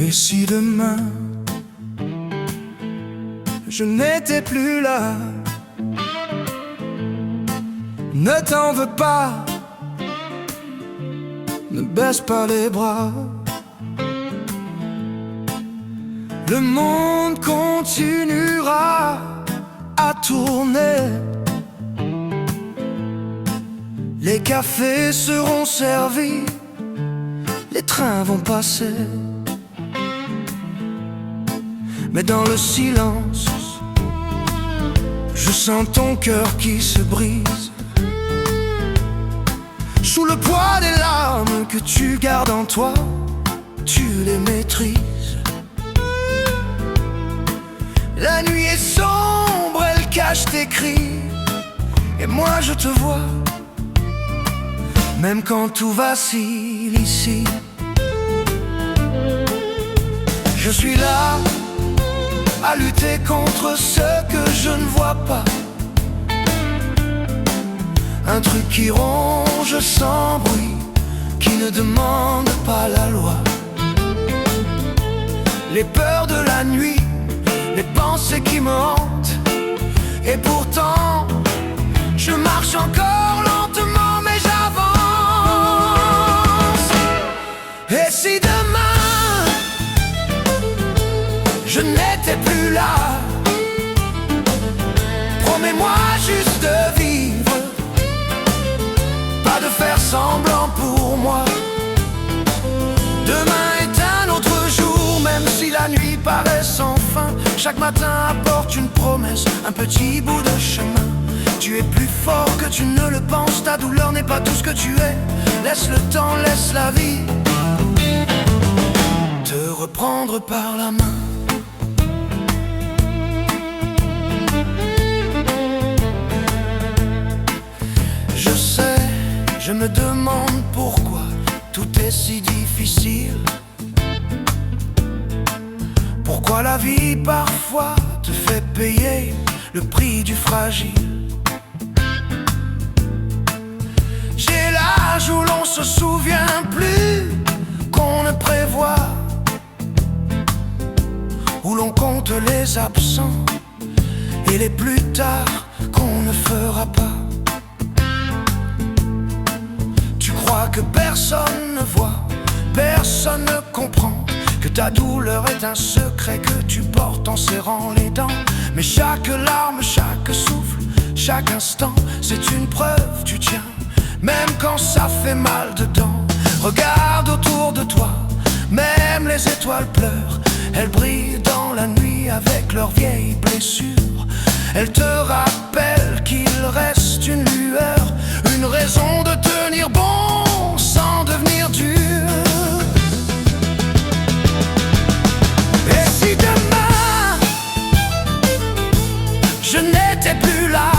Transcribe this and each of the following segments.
Et si demain je n'étais plus là, ne t'en veux pas, ne baisse pas les bras. Le monde continuera à tourner, les cafés seront servis, les trains vont passer. Mais dans le silence, je sens ton cœur qui se brise, sous le poids des larmes que tu gardes en toi, tu les maîtrises. La nuit est sombre, elle cache tes cris, et moi je te vois, même quand tout vacille ici. Je suis là, à lutter contre ce que je ne vois pas. Un truc qui ronge sans bruit, qui ne demande pas la loi. Les peurs de la nuit, les pensées qui me hantent, et pourtant je marche encore lentement mais j'avance. Et si demain je n'étais plus là, promets-moi juste de vivre, pas de faire semblant pour moi. Demain est un autre jour, même si la nuit paraît sans fin. Chaque matin apporte une promesse, un petit bout de chemin. Tu es plus fort que tu ne le penses, ta douleur n'est pas tout ce que tu es. Laisse le temps, laisse la vie te reprendre par la main. Je sais, je me demande pourquoi tout est si difficile. Pourquoi la vie parfois te fait payer le prix du fragile. J'ai l'âge où l'on se souvient plus qu'on ne prévoit, où l'on compte les absents et les plus tard qu'on ne fera pas. Tu crois que personne ne voit, personne ne comprend, que ta douleur est un secret que tu portes en serrant les dents. Mais chaque larme, chaque souffle, chaque instant, c'est une preuve, tu tiens, même quand ça fait mal dedans. Regarde autour de toi, même les étoiles pleurent. Elles brillent dans la nuit avec leurs vieilles blessures. Elles te rappellent qu'il reste une lueur, une raison de tenir bon sans devenir dur. Et si demain je n'étais plus là,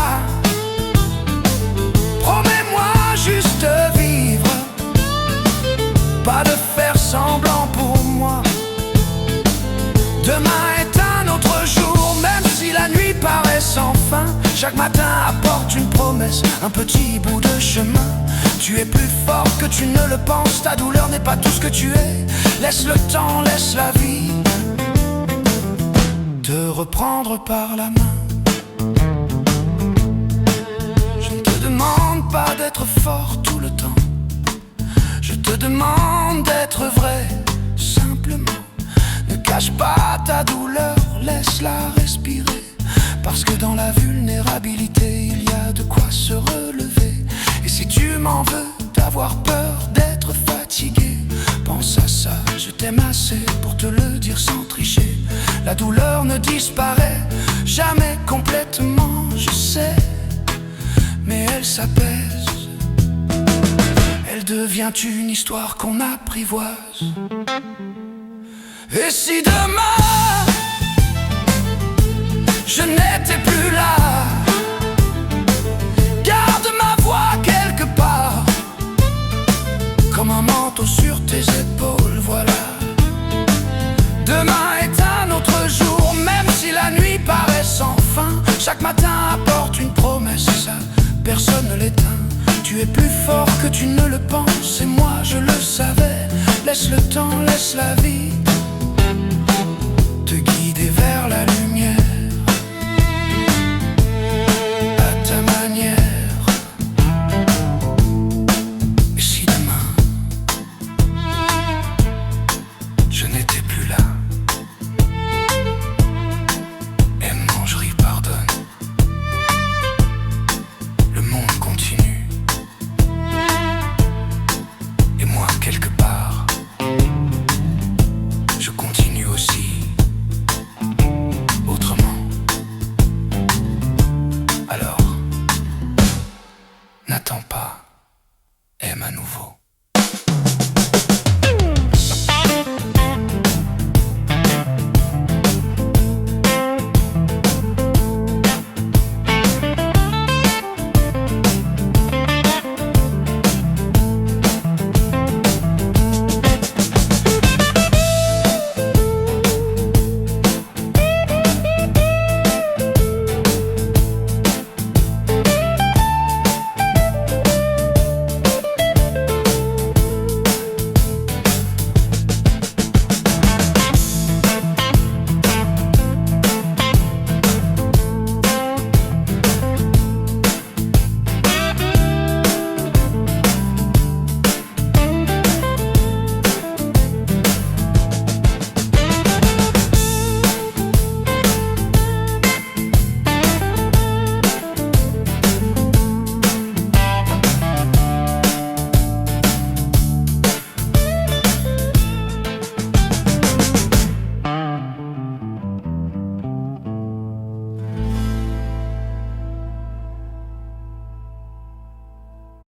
promets-moi juste de vivre, pas de faire semblant pour moi. Demain est un autre jour, même si la nuit paraît sans fin. Chaque matin apporte une promesse, un petit bout de chemin. Tu es plus fort que tu ne le penses, ta douleur n'est pas tout ce que tu es. Laisse le temps, laisse la vie te reprendre par la main. Je ne te demande pas d'être fort tout le temps, je te demande d'être vrai, simplement. Ne cache pas ta douleur, laisse-la respirer, parce que dans la vulnérabilité, il y a de quoi se relever. Et si tu m'en veux d'avoir peur d'être fatigué, pense à ça, je t'aime assez pour te le dire sans tricher. La douleur ne disparaît jamais complètement, je sais, mais elle s'apaise. Elle devient une histoire qu'on apprivoise. Et si demain je n'étais plus là, garde ma voix quelque part, comme un manteau sur tes épaules, voilà. Demain est un autre jour, même si la nuit paraît sans fin. Chaque matin apporte une promesse, ça personne ne l'éteint. Tu es plus fort que tu ne le penses, et moi je le savais. Laisse le temps, laisse la vie